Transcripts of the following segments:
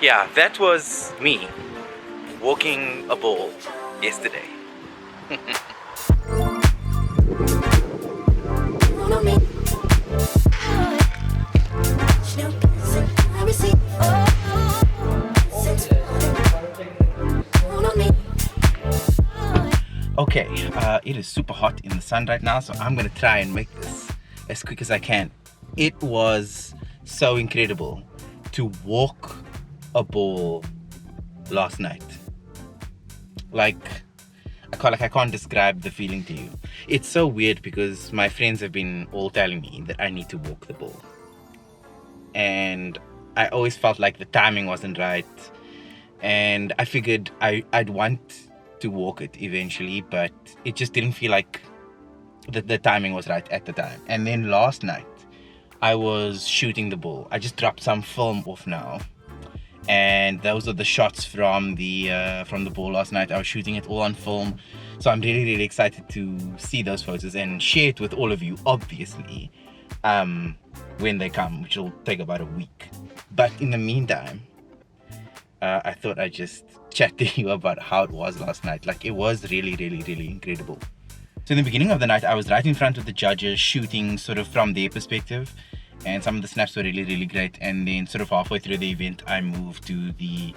Yeah, that was me walking a ball yesterday. Okay, it is super hot in the sun right now, so I'm gonna try and make this as quick as I can. It was so incredible to walk a ball last night. Like I can't describe the feeling to you. It's so weird because my friends have been all telling me that I need to walk the ball, and I always felt like the timing wasn't right, and I figured I'd want to walk it eventually, but it just didn't feel like the timing was right at the time. And then last night I was shooting the ball. I just dropped some film off now, and those are the shots from the ball last night. I was shooting it all on film, so I'm really excited to see those photos and share it with all of you, obviously, when they come, which will take about a week. But in the meantime, I thought I'd just chat to you about how it was last night. Like, it was really incredible. So in the beginning of the night, I was right in front of the judges, shooting sort of from their perspective, and some of the snaps were really great. And then sort of halfway through the event, I moved to the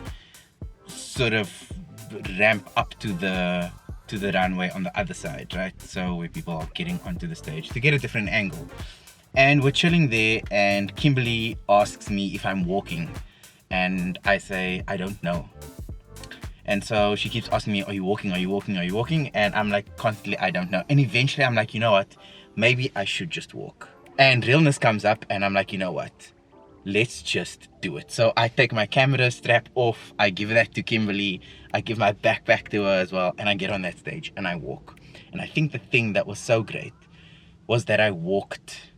sort of ramp up to the runway on the other side, right? So where people are getting onto the stage to get a different angle. And we're chilling there, and Kimberly asks me if I'm walking, and I say I don't know. And so she keeps asking me, are you walking? Are you walking? Are you walking? And I'm like, constantly, I don't know. And eventually I'm like, you know what? Maybe I should just walk. And Realness comes up, and I'm like, you know what? Let's just do it. So I take my camera strap off. I give that to Kimberly. I give my backpack to her as well. And I get on that stage and I walk. And I think the thing that was so great was that I walked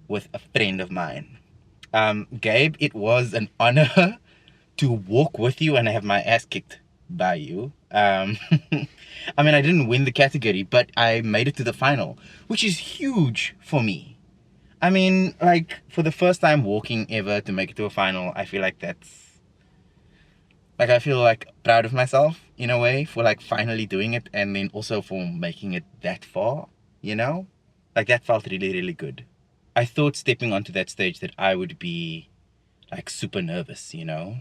with a friend of mine. Gabe, it was an honor to walk with you and have my ass kicked by you. I mean, I didn't win the category, but I made it to the final, which is huge for me. I mean, like, for the first time walking ever to make it to a final, I feel like that's, like, I feel like proud of myself in a way for like finally doing it, and then also for making it that far, you know? Like, that felt really good. I thought stepping onto that stage that I would be like super nervous, you know?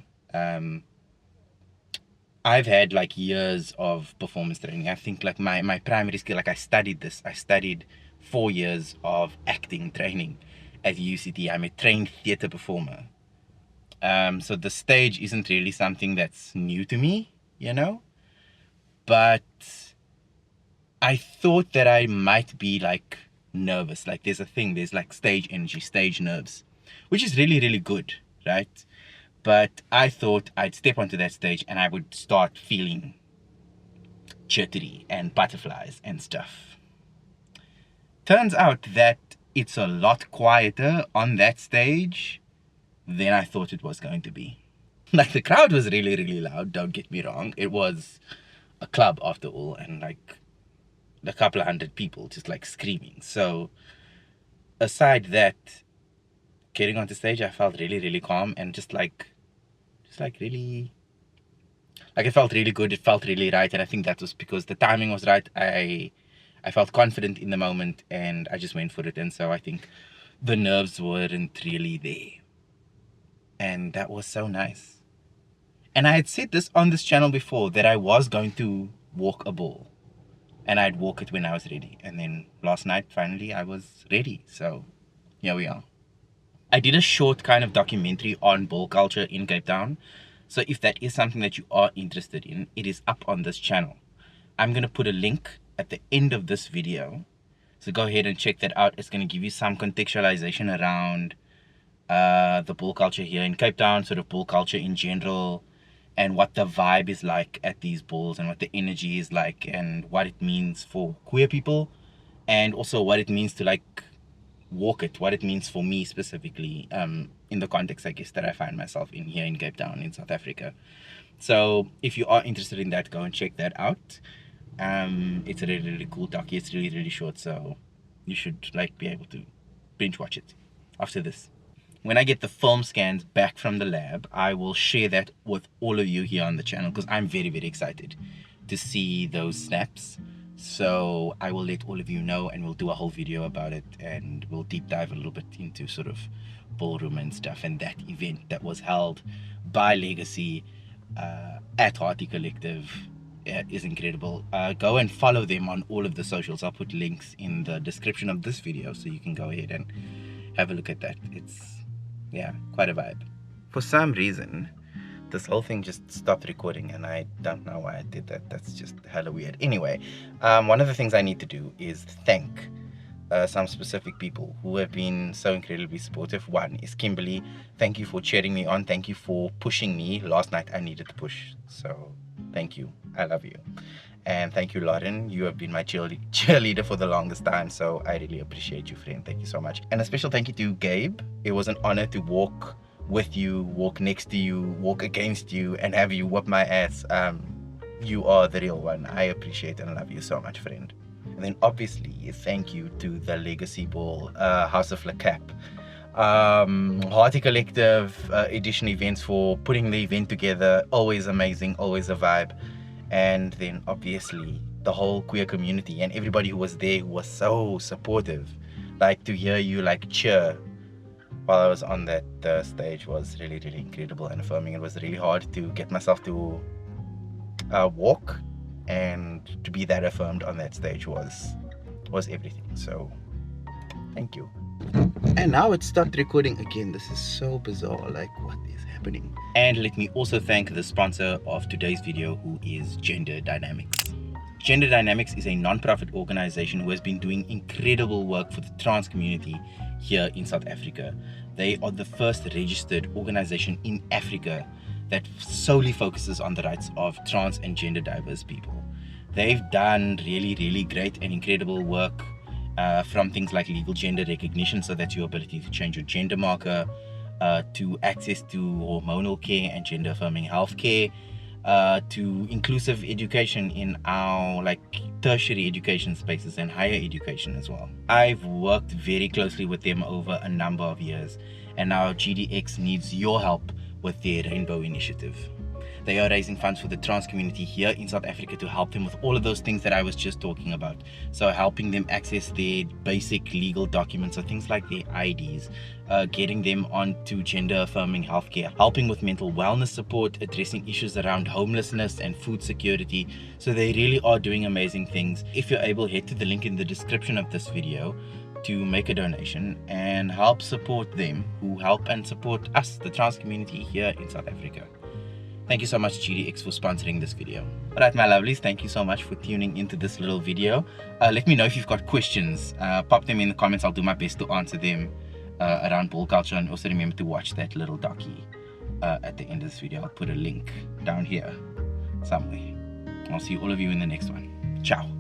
I've had like years of performance training. I think like my primary skill, like I studied 4 years of acting training at UCT. I'm a trained theatre performer. So the stage isn't really something that's new to me, you know? But I thought that I might be like nervous. Like there's like stage energy, stage nerves, which is really good, right? But I thought I'd step onto that stage and I would start feeling jittery and butterflies and stuff. Turns out that it's a lot quieter on that stage than I thought it was going to be. Like, the crowd was really loud, don't get me wrong. It was a club after all, and like a couple of hundred people just like screaming. So aside that, getting onto stage, I felt really calm and just really, like, it felt really good. It felt really right, and I think that was because the timing was right. I felt confident in the moment, and I just went for it. And so I think the nerves weren't really there, and that was so nice. And I had said this on this channel before, that I was going to walk a ball, and I'd walk it when I was ready. And then last night, finally, I was ready. So here we are. I did a short kind of documentary on ball culture in Cape Town. So if that is something that you are interested in, it is up on this channel. I'm going to put a link at the end of this video. So go ahead and check that out. It's going to give you some contextualization around the ball culture here in Cape Town, sort of ball culture in general, and what the vibe is like at these balls, and what the energy is like, and what it means for queer people, and also what it means to like walk it, what it means for me specifically, in the context, I guess, that I find myself in here in Cape Town in South Africa. So if you are interested in that, go and check that out. It's a really cool docu. It's really short, so you should like be able to binge watch it after this. when I get the film scans back from the lab, I will share that with all of you here on the channel, because I'm very, very excited to see those snaps. So I will let all of you know, and we'll do a whole video about it, and we'll deep dive a little bit into sort of ballroom and stuff, and that event that was held by Legacy at Hearty Collective. Is incredible. Go and follow them on all of the socials. I'll put links in the description of this video, so you can go ahead and have a look at that. It's, yeah, quite a vibe. For some reason, this whole thing just stopped recording, and I don't know why I did that. That's just hella weird. Anyway, one of the things I need to do is thank some specific people who have been so incredibly supportive. One is Kimberly. Thank you for cheering me on. Thank you for pushing me. Last night I needed to push, so thank you. I love you. And thank you, Lauren. You have been my cheerleader for the longest time, so I really appreciate you, friend. Thank you so much. And a special thank you to Gabe. It was an honor to walk with you, walk next to you, walk against you, and have you whoop my ass. You are the real one. I appreciate and love you so much, friend. And then obviously thank you to the Legacy Ball, House of Le Cap, Hearty Collective, edition events for putting the event together. Always amazing, always a vibe. And then obviously the whole queer community and everybody who was there, who was so supportive. Like, to hear you like cheer while I was on that stage was really, really incredible and affirming. It was really hard to get myself to walk, and to be that affirmed on that stage was everything. So thank you. And now it stopped recording again. This is so bizarre. Like, what is happening? And let me also thank the sponsor of today's video, who is Gender Dynamics. Gender Dynamics is a non-profit organization who has been doing incredible work for the trans community here in South Africa. They are the first registered organization in Africa that solely focuses on the rights of trans and gender diverse people. They've done really, really great and incredible work, from things like legal gender recognition, so that's your ability to change your gender marker, to access to hormonal care and gender affirming healthcare, to inclusive education in our tertiary education spaces and higher education as well. I've worked very closely with them over a number of years, and now GDX needs your help with their Rainbow Initiative. They are raising funds for the trans community here in South Africa to help them with all of those things that I was just talking about. So helping them access their basic legal documents, so things like their IDs, getting them onto gender affirming healthcare, helping with mental wellness support, addressing issues around homelessness and food security. So they really are doing amazing things. If you're able, head to the link in the description of this video to make a donation and help support them, who help and support us, the trans community here in South Africa. Thank you so much, GDX, for sponsoring this video. Alright, my lovelies, thank you so much for tuning into this little video. Let me know if you've got questions. Pop them in the comments. I'll do my best to answer them around ball culture. And also remember to watch that little docu at the end of this video. I'll put a link down here somewhere. I'll see all of you in the next one. Ciao.